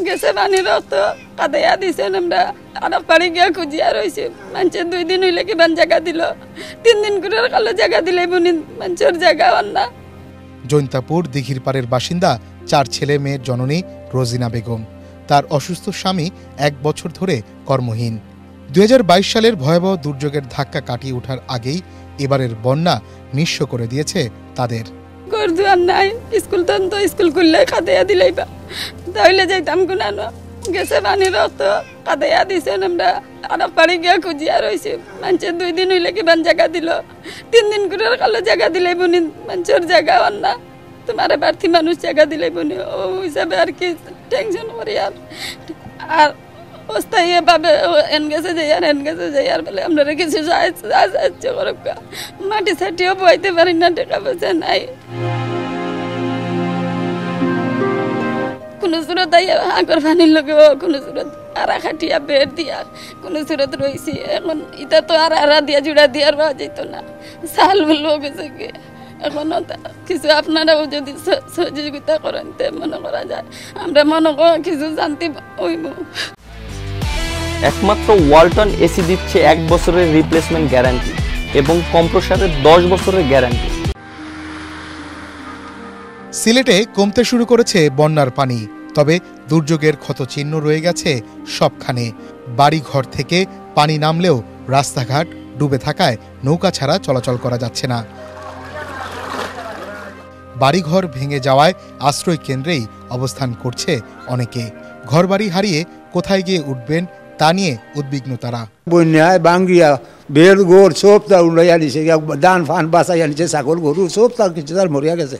গেছে পানির রক্ত কাদাইয়া দিছেন আমরা আর পাড়ি গিয়া খুঁজিয়া রয়েছে মানুষের 2 দিন হইলে কি বান জায়গা দিল 3 দিন করে কালো জায়গা দিলে বুনি মানুষের জায়গা না। জৈন্তাপুর দিঘির পাড়ের বাসিন্দা 4 ছেলে মেয়ের জননী রোজিনা বেগম। তার অসুস্থ স্বামী 1 বছর ধরে কর্মহীন। 2022 সালের ভয়াবহ দুর্যোগের ধাক্কা কাটিয়ে ওঠার আগেই এবারের বন্যা নিঃস্ব করে দিয়েছে তাদের। ঘর দুয়ার নাই, স্কুল তো স্কুল খুললে কাদাইয়া দিলেই বা তাহলে যাইতাম কোনানো গেছে পানির রক্ত কাদাইয়া দিছেন আমরা আর পাড়ি গিয়া খুঁজিয়া রয়েছে মানুষের 2 দিন হইলে কি বান জায়গা দিল 3 দিন করে কালো জায়গা দিলে বুনি মানুষের জায়গা না। তোমার প্রার্থী মানুষ জায়গা দিলে বুনি ও হিসাবে আর কি টেনশন করি আর অস্থায়ী ভাবে এন গেছে যাই আর বলে আপনারা কিছু সাহায্য করুক। মাটি ছাটিও বইতে পারি না, টাকা পয়সা নাই। কোনো সুরত আগর পানির লোক কোনো সুরত আর খাটিয়া বের দিয়া কোনো সুরত রয়েছি। এখন এটা তো আর দিয়া জুড়া দিয়ার পাওয়া যেত না, চাল বলবো গেছে কি। এখন কিছু আপনারাও যদি সহযোগিতা করেন মনে করা যায় আমরা মনে কর কিছু জানতে হইব। একমাত্র ওয়ালটন এসি দিচ্ছে 1 বছরের রিপ্লেসমেন্ট গ্যারান্টি এবং কম্প্রেসারের 10 বছরের গ্যারান্টি। সিলেটে কমতে শুরু করেছে বন্যার পানি, তবে দুর্যোগের ক্ষতচিহ্ন রয়ে গেছে সবখানে। বাড়িঘর থেকে পানি নামলেও রাস্তাঘাট ডুবে থাকায় নৌকা ছাড়া চলাচল করা যাচ্ছে না। বাড়িঘর ভেঙে যাওয়ায় আশ্রয় কেন্দ্রেই অবস্থান করছে অনেকে। ঘরবাড়ি হারিয়ে কোথায় গিয়ে উঠবেন তা নিয়ে উদ্বিগ্ন তারা। বন্যায় বাঙ্গিয়া বেল গোর সব তার উড়াইয়া নিছে, ধান ফান বাঁচাইয়া নিছে, ছাগল গরু সব তার কিছু তার মরিয়া গেছে।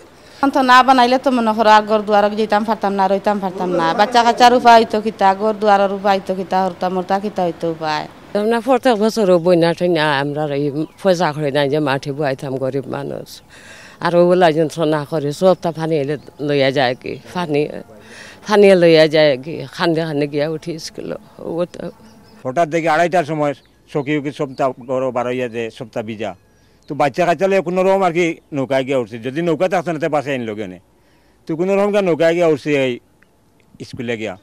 তো না বানাইলে তো মনে করো ঘর দুয়ার যেতাম পারতাম না, রইতাম পারতাম না। বাচ্চা কাচ্চার উপায় হইতো কিতা, ঘর দুয়ারের উপায় হইতো কিতা, হরতা মরতা কিতা হইতো উপায়। না প্রত্যেক বছরও বন্যা টন্যা আমরা এই পয়সা করে নাই যে মাঠে বুয়াইতাম গরিব মানুষ। আর ওগুলা যন্ত্রণা করে সবটা পানি এলে লইয়া যায় কি, পানি লইয়া যায় কি, খান্দে গিয়া উঠি স্কুল। হঠাৎ দেখি 2:30টার সময় চকি উকি সবটা গরো বারোইয়া যে সবটা ভিজা। তো বাচ্চা কাচ্চালে কোনো রকম আর কি নৌকায় গিয়া উঠছে, যদি নৌকা থাকতো না বাসে আনলো কেনে। তো কোনো রকম নৌকায় গিয়া উঠছে এই স্কুলে গিয়া।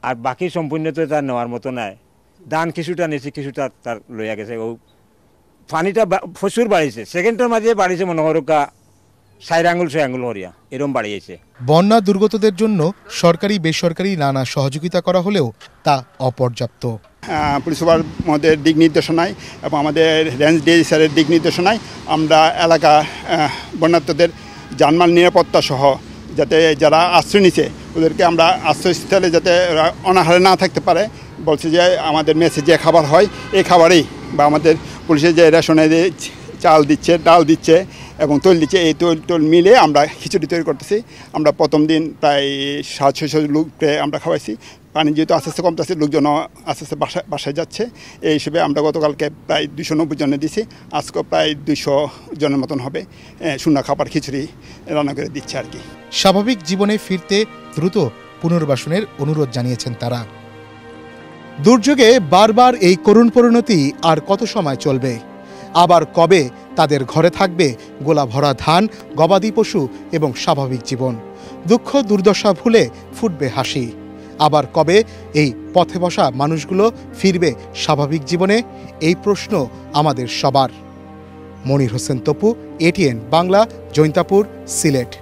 আর বাকি সম্পূর্ণ তো তার নেওয়ার মতো নাই। ধান কিছুটা নিয়েছে, কিছুটা তার লইয়া গেছে। ও পানিটা প্রচুর বাড়িছে, সেকেন্ডের মাঝে বাড়িছে মনে করো 4 আঙ্গুল 6 আঙ্গুল হরিয়া এরকম বাড়িয়েছে। বন্যা দুর্গতদের জন্য সরকারি বেসরকারি নানা সহযোগিতা করা হলেও তা অপর্যাপ্ত। পুলিশসভার মধ্যে দিক নির্দেশনায় এবং আমাদের রেঞ্জ ডিআই স্যারের দিক নির্দেশনায় আমরা এলাকা বন্যার্তদের জানমাল নিরাপত্তা সহ যাতে যারা আশ্রয় নিছে ওদেরকে আমরা আশ্রয়স্থলে যাতে অনাহারে না থাকতে পারে বলছে যে আমাদের মেসে যে খাবার হয় এই খাবারেই বা আমাদের পুলিশের যে রেশনে চাল দিচ্ছে, ডাল দিচ্ছে এবং তৈল দিচ্ছে, এই তৈল মিলে আমরা খিচুড়ি তৈরি করতেছি। আমরা প্রথম দিন প্রায় 700-600 লোককে আমরা খাওয়াইছি। পানি যেহেতু আস্তে আস্তে কমতেছে, লোকজন আস্তে আস্তে বাসায় যাচ্ছে। এই হিসেবে আমরা গতকালকে প্রায় 290 জনে দিছি, আজকে প্রায় 200 জনের মতন হবে। শুকনা খাবার খিচুড়ি রান্না করে দিচ্ছে আর কি। স্বাভাবিক জীবনে ফিরতে দ্রুত পুনর্বাসনের অনুরোধ জানিয়েছেন তারা। দুর্যোগে বারবার এই করুণ পরিণতি আর কত সময় চলবে? আবার কবে তাদের ঘরে থাকবে গোলা ভরা ধান, গবাদি পশু এবং স্বাভাবিক জীবন? দুঃখ দুর্দশা ভুলে ফুটবে হাসি। আবার কবে এই পথে বসা মানুষগুলো ফিরবে স্বাভাবিক জীবনে? এই প্রশ্ন আমাদের সবার। মনির হোসেন তপু, এটিএন বাংলা, জৈন্তাপুর, সিলেট।